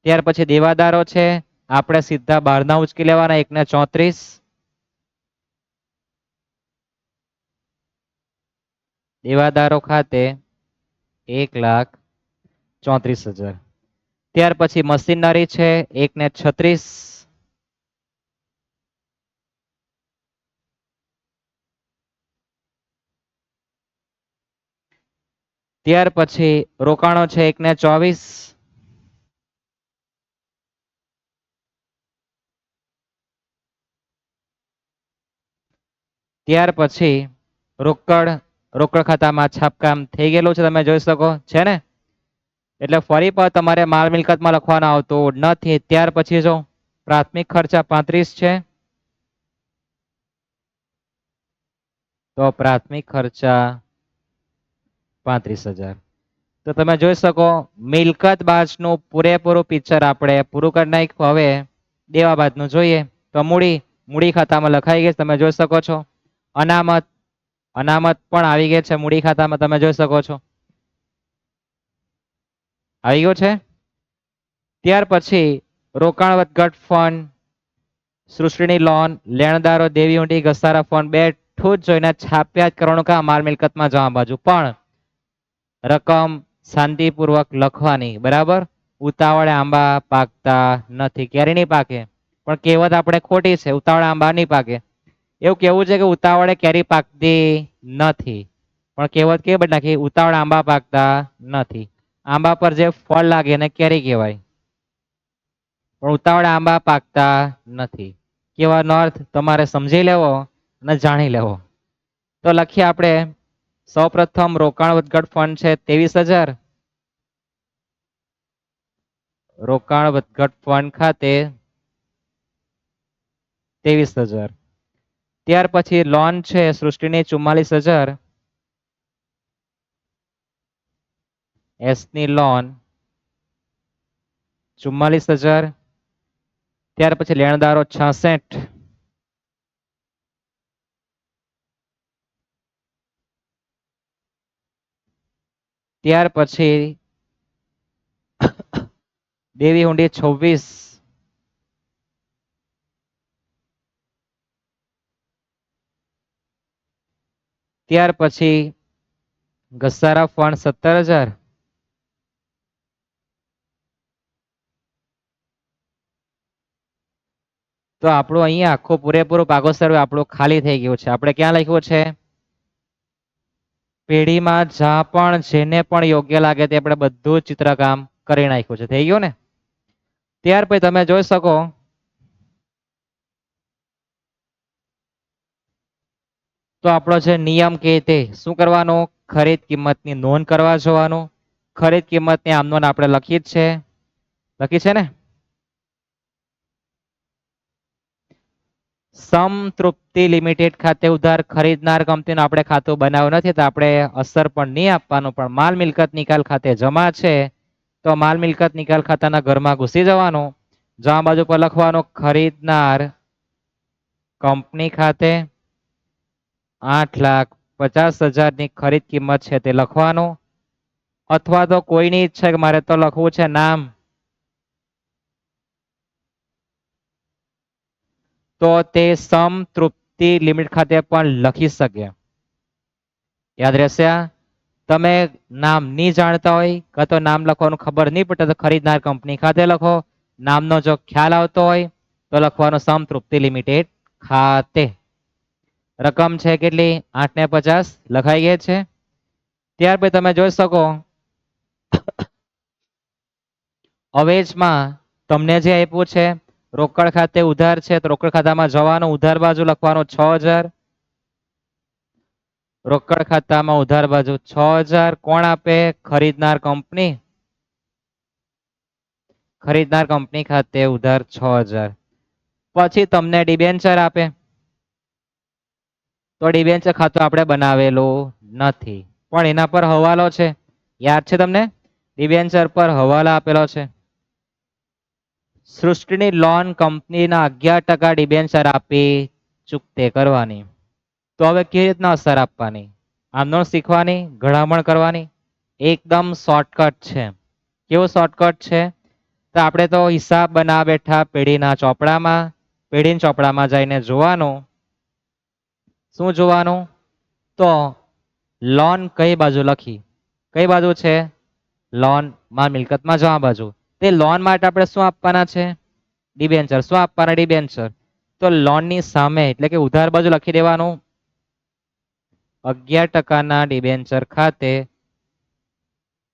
ત્યાર પછી દેવાદારો છે, આપણે સીધા બહારના ઉચકી લેવાના. 1,34. દેવાદારો ખાતે 1,34,000. ત્યાર પછી મશીનરી છે 1,36. ત્યાર પછી રોકાણો છે 1,24. ત્યાર પછી રોકડ ખાતામાં છાપકામ થઈ ગયેલું છે, તમે જોઈ શકો છે ને. એટલે ફરી પણ તમારે માલ મિલકતમાં લખવાનું આવતું નથી. ત્યાર પછી જો પ્રાથમિક ખર્ચા 35 છે, તો પ્રાથમિક ખર્ચા 35,000. તો તમે જોઈ શકો મિલકત બાજનું પૂરેપૂરું પિક્ચર આપણે પૂરું કરી નાખ્યું. હવે દેવા બાજનું જોઈએ તો મૂડી ખાતામાં લખાઈ ગઈ, તમે જોઈ શકો છો. અનામત પણ આવી ગઈ છે મૂડી ખાતામાં, તમે જોઈ શકો છો આવી ગયો છે. ત્યાર પછી રોકાણ વધઘટ ફંડ, સૃષ્ટિની લોન, લેણદારો, દેવી ઊંડી, ઘસારા ફંડ બેઠું જ જોઈને છાપ્યા જ કરવાનું. કામ માલ મિલકતમાં જવા બાજુ પણ રકમ શાંતિપૂર્વક લખવાની. બરાબર. ઉતાવળે આંબા પાકતા નથી. કેરી નહીં પાકે, પણ કહેવત આપણે ખોટી છે, ઉતાવળે આંબા નહીં પાકે. એવું કેવું છે કે ઉતાવળે કેરી પાકતી નથી, પણ કહેવત કે બદલ નાખી ઉતાવળે આંબા પાકતા નથી. આંબા પર જે ફળ લાગે એને કેરી કહેવાય, પણ ઉતાવળે આંબા પાકતા નથી. કહેવાનો અર્થ તમારે સમજી લેવો અને જાણી લેવો. તો લખીએ આપણે સૌપ્રથમ રોકાણ વધઘટ ફંડ છે 23,000. રોકાણ વધઘટ ફંડ ખાતે 23,000. ત્યાર પછી લોન છે સૃષ્ટિની 44,000. એસની લોન 44,000. ત્યાર પછી લેણદારો 66. ત્યાર પછી દેવી ઊંડી 26. ત્યાર પછી ઘસારા ફંડ 17,000. તો આપણું અહીંયા આખો પૂરેપૂરો ભાગોસર આપણું ખાલી થઈ ગયું છે. આપણે ક્યાં લખ્યું છે? પેઢીમાં જ્યાં પણ જેને પણ યોગ્ય લાગે તે આપણે બધું જ ચિત્રકામ કરી નાખ્યું છે. થઈ ગયું ને? ત્યાર પછી તમે જોઈ શકો તો આપણો જે નિયમ કે તે શું કરવાનો? ખરીદ કિંમતની નોંધ કરવા જવાનું. ખરીદ કિંમતની આમ નોંધ આપણે લખી છે ને. સમતૃપ્તિ લિમિટેડ ખાતે ઉધાર ખરીદનાર કંપનીનું આપણે ખાતું બનાવ્યું નથી, તો આપણે અસર પણ નહીં આપવાનું. પણ માલ મિલકત નિકાલ ખાતે જમા છે, તો માલ મિલકત નિકાલ ખાતાના ઘરમાં ઘૂસી જવાનું. જમા બાજુ પર લખવાનું ખરીદનાર કંપની ખાતે 8,50,000 ની ખરીદ કિંમત છે તે લખવાનું. અથવા તો કોઈની ઈચ્છા કે મારે તો લખવું છે નામ, તો તે સમતૃપ્તિ લિમિટ ખાતે પણ લખી શકે. યાદ રહેશે આ? તમે નામ નહીં જાણતા હોય કાં તો નામ લખવાનું ખબર નહીં પડે તો ખરીદનાર કંપની ખાતે લખો. નામનો જો ખ્યાલ આવતો હોય તો લખવાનો સમતૃપ્તિ લિમિટેડ ખાતે. રકમ છે કેટલી? 8 ને 50 લખાઈ ગઈ છે. ત્યાર પછી તમે જોઈ શકો અવેજમાં તમને જે આપ્યું છે રોકડ ખાતે ઉધાર છે તો રોકડ ખાતામાં જવાનું, ઉધાર બાજુ લખવાનું 6000. રોકડ ખાતામાં ઉધાર બાજુ 6000 કોણ આપે? ખરીદનાર કંપની. ખરીદનાર કંપની ખાતે ઉધાર 6000. પછી તમને ડિબેન્ચર આપે તો ડિબેન્ચર ખાતું આપણે બનાવેલું નથી પણ એના પર હવાલો છે. યાદ છે તમને? ડિબેન્ચર પર હવાલો આપેલો છે. સૃષ્ટિની લોન કંપનીના 11% ડિબેન્ચર આપી ચૂકતે કરવાની. તો હવે કેવી રીતના અસર આપવાની? આંદોલન શીખવાની, ઘડામણ કરવાની. એકદમ શોર્ટકટ છે. કેવું શોર્ટકટ છે? તો આપણે તો હિસાબ બનાવવા બેઠા પેઢીના ચોપડામાં. પેઢીના ચોપડામાં જઈને જોવાનું. શું જોવાનું? તો લોન કઈ બાજુ લખી? કઈ બાજુ છે લોન? માં મિલકતમાં જવા બાજુ. તે લોન માટે આપણે શું આપવાના છે? ડિબેન્ચર. શું આપવાના? ડિબેન્ચર. તો લોનની સામે એટલે કે ઉધાર બાજુ લખી દેવાનું 11%ના ડિબેન્ચર ખાતે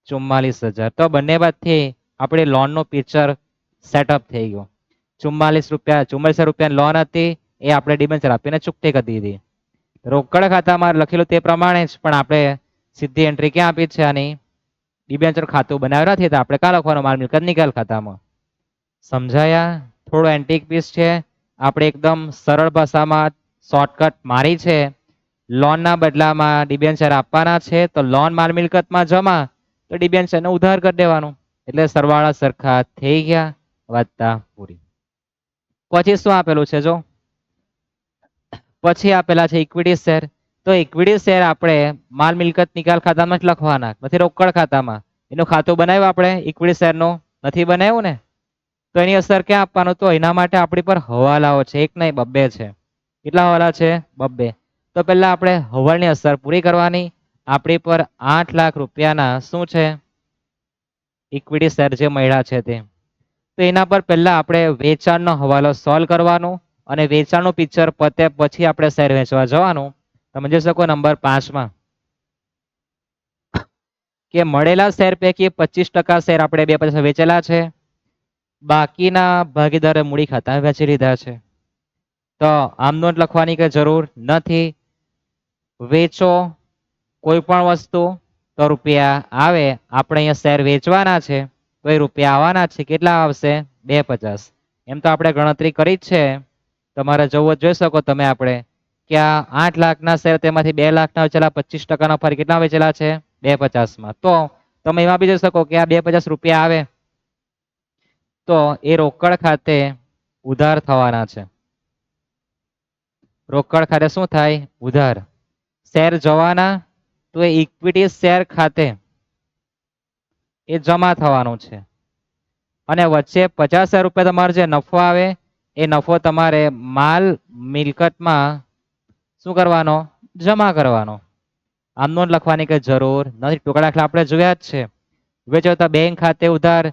44000. તો બંને બાજુથી આપણે લોનનું પિક્ચર સેટઅપ થઈ ગયું. 44 રૂપિયાની લોન હતી એ આપણે ડિબેન્ચર આપીને ચૂકતી કરી દીધી. રોકડ ખાતામાં લખેલું તે પ્રમાણે જ પણ આપણે સીધી એન્ટ્રી ક્યાં આપી છે આની? ડિબેન્ચર ખાતું બનાવ્યું નથી તો આપણે ક્યાં લખવાનું? માલ મિલકત નિકાલ ખાતામાં. સમજાયા? થોડો એન્ટિક પીસ છે. આપણે એકદમ સરળ ભાષામાં શોર્ટકટ મારી છે. લોનના બદલામાં ડિબેન્ચર આપવાના છે તો લોન માલ મિલકતમાં જમા તો ડિબેન્ચરને ઉધાર કરી દેવાનું. એટલે સરવાળા સરખા થઈ ગયા. વાર્તા પૂરી. પછી શું આપેલું છે? જો પછી આપેલા છે ઇક્વિટી શેર. તો ઇક્વિટી શેર આપણે માલ મિલકત નિકાલ ખાતામાં જ લખવાના, નથી રોકડ ખાતામાં. એનું ખાતું બનાવ્યું આપણે ઇક્વિટી શેરનું? નથી બનાવ્યું ને? તો એની અસર ક્યાં આપવાનું? તો એના માટે આપણી પર હવાલાઓ છે. એક નહીં બબ્બે છે. કેટલા હવાલા છે? બબ્બે. તો પહેલા આપણે હવાલની અસર પૂરી કરવાની. આપણી પર 8 લાખ રૂપિયાના શું છે? ઇક્વિટી શેર જે મળ્યા છે તે. તો એના પર પહેલા આપણે વેચાણનો હવાલો સોલ્વ કરવાનો અને વેચાણનું પિક્ચર પતે પછી આપણે શેર વેચવા જવાનું. તમે જોઈ શકો નંબર 5માં કે મળેલા શેર પૈકી 25% શેર આપણે 250 વેચેલા છે. બાકીના ભાગીદારે મૂડી ખાતા વેચી લીધા છે. તો આમ નોંધ લખવાની કે જરૂર નથી. વેચો કોઈ પણ વસ્તુ તો રૂપિયા આવે. આપણે અહીંયા શેર વેચવાના છે તો એ રૂપિયા આવવાના છે. કેટલા આવશે? 250. એમ તો આપણે ગણતરી કરી જ છે. તમારે જવું જોઈ શકો તમે આપણે કે આ 8 લાખના શેર તેમાંથી 2 લાખના વેચેલા, 25%ના ફરી કેટલા વેચેલા છે? 250માં. તો તમે એમાં બી જોઈ શકો કે આ 250 રૂપિયા આવે તો એ રોકડ ખાતે ઉધાર થવાના છે. રોકડ ખાતે શું થાય? ઉધાર. શેર જવાના તો એ ઇક્વિટી શેર ખાતે એ જમા થવાનું છે. અને વચ્ચે 50,000 રૂપિયા તમારો જે નફો આવે એ નફો તમારે માલ મિલકતમાં શું કરવાનો? જમા કરવાનો. આમ નોંધ લખવાની કે જરૂર નથી. ટુકડા દાખલા આપણે જોયા જ છે. વેચો તો બેંક ખાતે ઉધાર,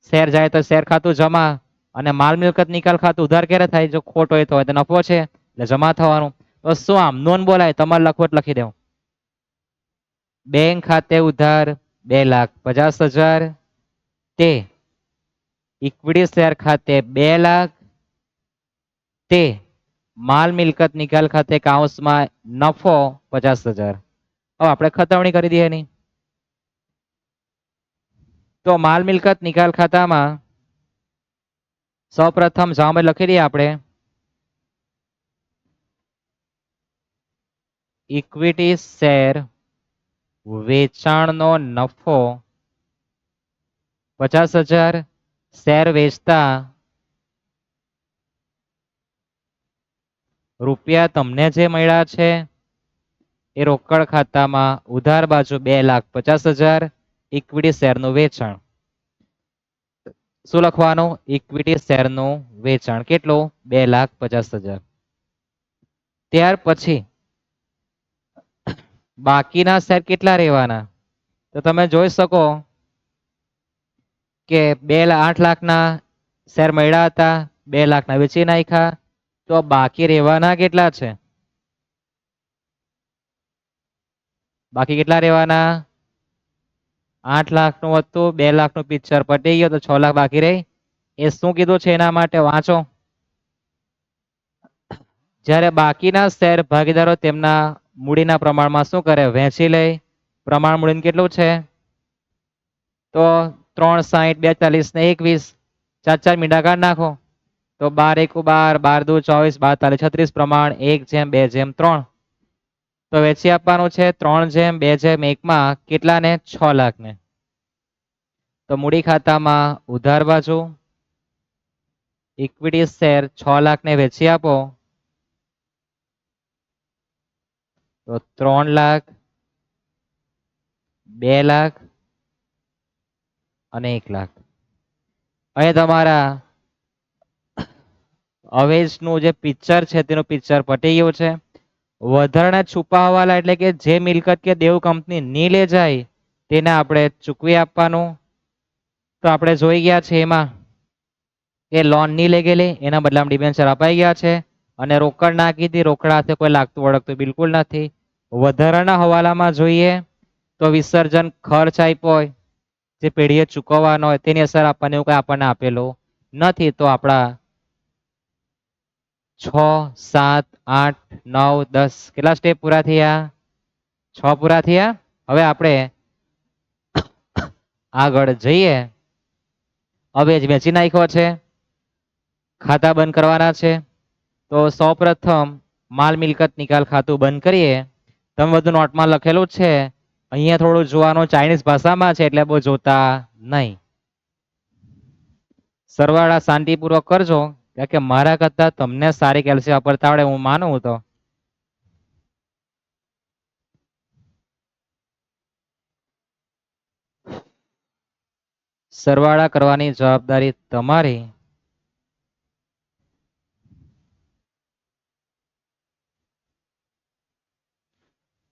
શેર જાય તો શેર ખાતું જમા અને માલ મિલકત નિકાલ ખાતું ઉધાર ક્યારે થાય? જો ખોટ હોય તો નફો છે એટલે જમા થવાનું. તો શું આમ નોંધ બોલાય? તમારે લખવું એટલે લખી દેવું. બેંક ખાતે ઉધાર 2,50,000 તે ઇક્વિટી શેર ખાતે 2 લાખ તે માલ મિલકત નિકાલ ખાતે કાઉન્સમાં નફો 50,000. હવે આપણે ખતવણી કરી દઈએ એની. તો માલ મિલકત નિકાલ ખાતામાં સૌપ્રથમ જવાબ લખી દઈએ આપણે ઇક્વિટી શેર વેચાણનો નફો 50,000. શેર વેચતા રૂપિયા તમને જે મળ્યા છે એ રોકડ ખાતામાં ઉધાર બાજુ 2,50,000 ઇક્વિટી શેરનું વેચાણ. શું લખવાનું? ઇક્વિટી શેરનું વેચાણ કેટલું? 2,50,000. ત્યાર પછી બાકીના શેર કેટલા રહેવાના? તો તમે જોઈ શકો કે 8 લાખના શેર મળ્યા હતા, 2 લાખના વેચી નાખ્યા, તો બાકી રહેવાના કેટલા છે? બાકી કેટલા રહેવાના? 8 લાખનું હતું, 2 લાખનું પિક્ચર પટી ગયો, તો 6 લાખ બાકી રહી. એ શું કીધું છે એના માટે વાંચો. જ્યારે બાકીના શેર ભાગીદારો તેમના મૂડીના પ્રમાણમાં શું કરે? વહેંચી લે. પ્રમાણ મૂડી કેટલું છે? તો 3, 60, 42 ને 21, 4 મીંડા કાઢ નાખો. તો 12 એકુ 12, 12 દુ 24, 12 36, પ્રમાણ 1/2/3. તો વેચી આપવાનું છે 3/2/1 માં કેટલાને? 6 લાખને. તો મૂડી ખાતામાં ઉધાર બાજુ ઇક્વિટી શેર 6 લાખને વેચી આપો, તો 3 લાખ, 2 લાખ અને 1 લાખ. અહીં તમારા અવેજનું જે પિક્ચર છે તેનું પિક્ચર પટી ગયું છે. વધારાના છુપા હવાલા એટલે કે જે મિલકત કે દેવું કંપની ની લે જાય તેને આપણે ચૂકવી આપવાનું. તો આપણે જોઈ ગયા છે એમાં કે લોન ની લઈ ગયેલી, એના બદલામાં ડિબેન્ચર અપાઈ ગયા છે, અને રોકડ નાખી હતી, રોકડા હાથે કોઈ લાગતું વળગતું બિલકુલ નથી. વધારાના હવાલામાં જોઈએ તો વિસર્જન ખર્ચ આપ્યો હોય, જે પેઢીએ ચૂકવવાનો હોય તેની અસર આપવાની, એવું કંઈ આપણને આપેલું નથી. તો આપણા 6, 7, 8, 9, 10 કેટલા સ્ટેપ પૂરા થયા? 6 પૂરા થયા. હવે આપણે આગળ જઈએ. હવે જ વેચી નાખ્યો છે, ખાતા બંધ કરવાના છે. તો સૌપ્રથમ માલ મિલકત નિકાલ ખાતું બંધ કરીએ. તમે બધું નોટમાં લખેલું જ છે. અહીંયા થોડું જોવાનું ચાઇનીઝ ભાષામાં છે એટલે બહુ જોતા નહીં. સરવાળા શાંતિપૂર્વક કરજો, કારણ કે મારા કરતા તમને સારી કેલ્સી વાપરતા આવડે હું માનું. તો સરવાળા કરવાની જવાબદારી તમારી.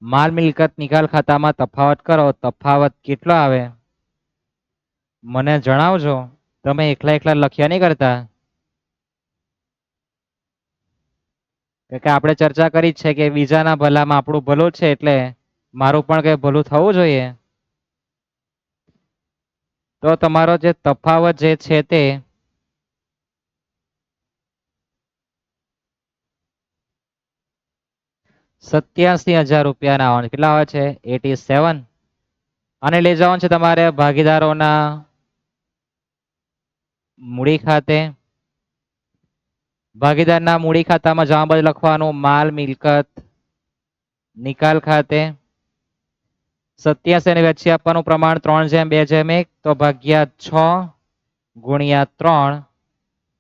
માલ મિલકત નિકાલ ખાતામાં તફાવત કરો. તફાવત કેટલો આવે મને જણાવજો. તમે એકલા લખ્યા નહીં કરતા, કે આપણે ચર્ચા કરી છે કે બીજાના ભલામાં આપણું ભલું છે, એટલે મારું પણ કઈ ભલું થવું જોઈએ. તો તમારો જે તફાવત જે છે તે 87,000 રૂપિયાના આવવાના. કેટલા આવે છે? 87. અને લઈ જવાનું છે તમારે ભાગીદારોના મૂડી ખાતે. ભાગીદારના મૂડી ખાતામાં જવાબ લખવાનું માલ મિલકત નિકાલ ખાતે. 87 ને વેચી આપવાનું પ્રમાણ 3/2/1, તો ભાગ્યા 6 ગુણ્યા 3,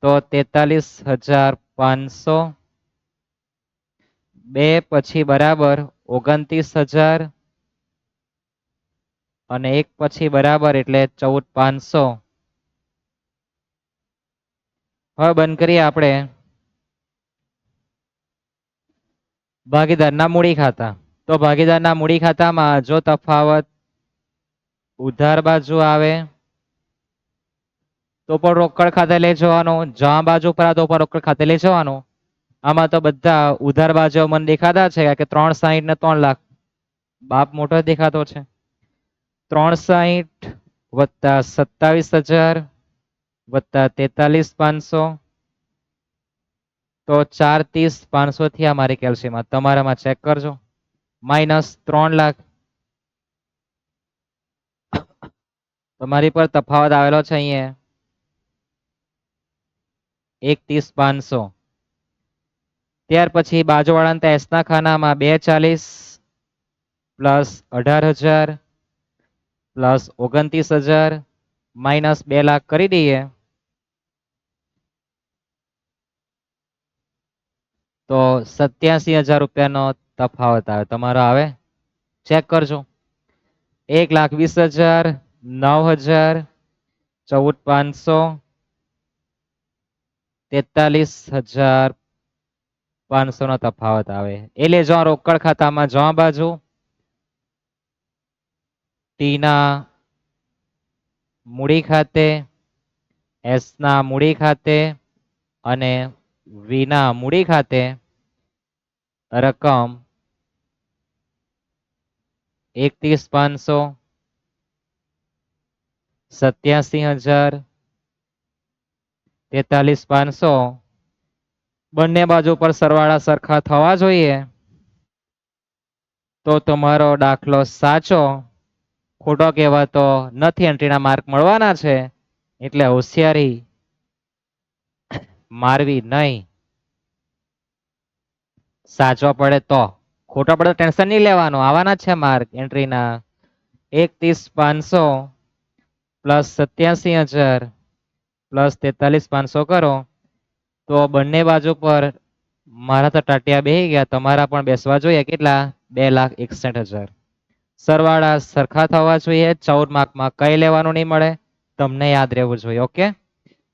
તો 43,500. 2 પછી બરાબર 29,000, અને 1 પછી બરાબર એટલે 14,500. હવે બંધ કરીએ આપણે ભાગીદારના મૂડી ખાતા. તો ભાગીદારના મૂડી ખાતામાં જો તફાવત ઉધાર બાજુ આવે તો પણ રોકડ ખાતે લઈ જવાનું, જમા બાજુ પર તો પણ રોકડ ખાતે લઈ જવાનું. આમાં તો બધા ઉધાર બાજુ મને દેખાતા છે કે 360 ને 3 લાખ બાપ મોટો દેખાતો છે. 360 વત્તા 27,000 વત્તા 43,500, તો 430,500 થી અમારી કેલ્સીમાં. તમારામાં ચેક કરજો. માઇનસ 3 લાખ તમારી પર તફાવત આવેલો છે અહીંયા 31,500. ત્યાર પછી બાજુવાળાના એસના ખાનામાં 240 પ્લસ 18,000 પ્લસ 29,000 માઇનસ 2 લાખ કરી દઈએ, તો 87,000 રૂપિયાનો તફાવત આવે. તમારો આવે? ચેક કરજો. 1,20,000 9,000, 14,500, 43,500 નો તફાવત આવે. એ લેજો રોકડ ખાતામાં જવા બાજુ. ટી ના મૂડી ખાતે, એસ ના મૂડી ખાતે અને વી ના મૂડી ખાતે રકમ 31,500, 87,000, 43,500 બંને બાજુ પર સરવાળા સરખા થવા જોઈએ તો તમારો દાખલો સાચો. ખોટો કહેવાતો નથી, એન્ટ્રીના માર્ક મળવાના છે એટલે હોશિયારી મારવી નહીં. સાચો પડે તો, ખોટો પડે તો ટેન્શન નહીં લેવાનું, આવવાના છે માર્ક એન્ટ્રીના. 31,500 પ્લસ 87,000 પ્લસ 43,500 કરો તો બંને બાજુ પર મારા તો ટાટિયા બેસી ગયા, તમારા પણ બેસવા જોઈએ. કેટલા? 2,61,000. સરવાળા સરખા થવા જોઈએ. 14 માર્કમાં કઈ લેવાનું નહીં મળે, તમને યાદ રહેવું જોઈએ. ઓકે,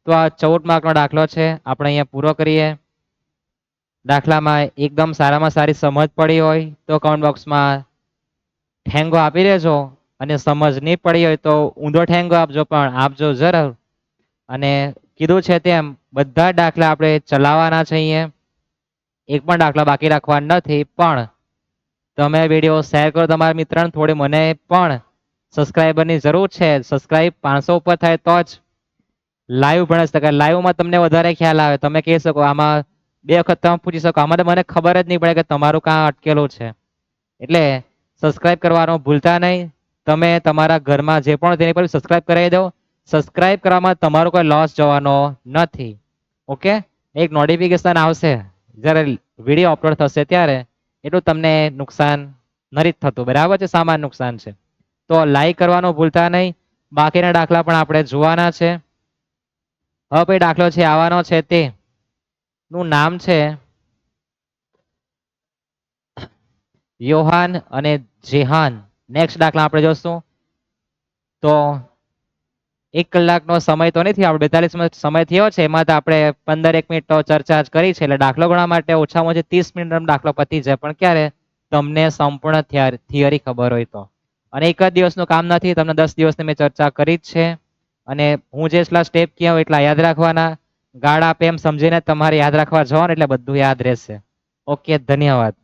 તો આ 14 માર્કનો દાખલો છે, આપણે અહીંયા પૂરો કરીએ. દાખલામાં એકદમ સારામાં સારી સમજ પડી હોય તો કમેન્ટ બોક્સમાં ઠેંગો આપી દેજો, અને સમજ નહીં પડી હોય તો ઊંધો ઠેંગો આપજો, પણ આપજો જરૂર. અને કીધું છે તેમ બધા દાખલા આપણે ચલાવવાના છે. અહીંયા એક પણ દાખલા બાકી રાખવાના નથી. પણ તમે વિડીયો શેર કરો તમારા મિત્રોને, થોડી મને પણ સબસ્ક્રાઈબરની જરૂર છે. સબસ્ક્રાઈબ 500 ઉપર થાય તો જ લાઈવ ભણી શકાય. લાઈવમાં તમને વધારે ખ્યાલ આવે. તમે કહી શકો, આમાં 2 વખત તમે પૂછી શકો, આમાં તો મને ખબર જ નહીં પડે કે તમારું કાં અટકેલું છે. એટલે સબસ્ક્રાઈબ કરવાનું ભૂલતા નહીં. તમે તમારા ઘરમાં જે પણ તેની પર સબસ્ક્રાઈબ કરાવી દો. સબસ્ક્રાઈબ કરવામાં તમારો કોઈ લોસ જવાનો નથી. ઓકે, એક નોટિફિકેશન આવશે જ્યારે વિડીયો અપલોડ થશે ત્યારે, એટલું તમને નુકસાન નથી થતું. બરાબર છે, સામાન્ય નુકસાન છે. તો લાઈક કરવાનું ભૂલતા નહીં. બાકીના દાખલા પણ આપણે જોવાના છે. હવે ભાઈ દાખલો છે આવવાનો છે, તે નું નામ છે યોહાન અને જેહાન. નેક્સ્ટ દાખલા આપણે જોશું. તો 1 કલાકનો સમય તો નથી, આપણે 42 મિનિટ સમય થયો છે. એમાં તો આપણે 15 મિનિટ તો ચર્ચા જ કરી છે. એટલે દાખલો ગણવા માટે ઓછામાં ઓછી 30 મિનિટનો દાખલો પતી જાય. પણ ક્યારે? તમને સંપૂર્ણ થિયરી ખબર હોય તો. અને એક જ દિવસનું કામ નથી, તમને 10 દિવસની મેં ચર્ચા કરી જ છે. અને હું જેટલા સ્ટેપ કહ્યા એટલા યાદ રાખવાના. ગાળ આપે એમ સમજીને તમારે યાદ રાખવા જવાનું, એટલે બધું યાદ રહેશે. ઓકે, ધન્યવાદ.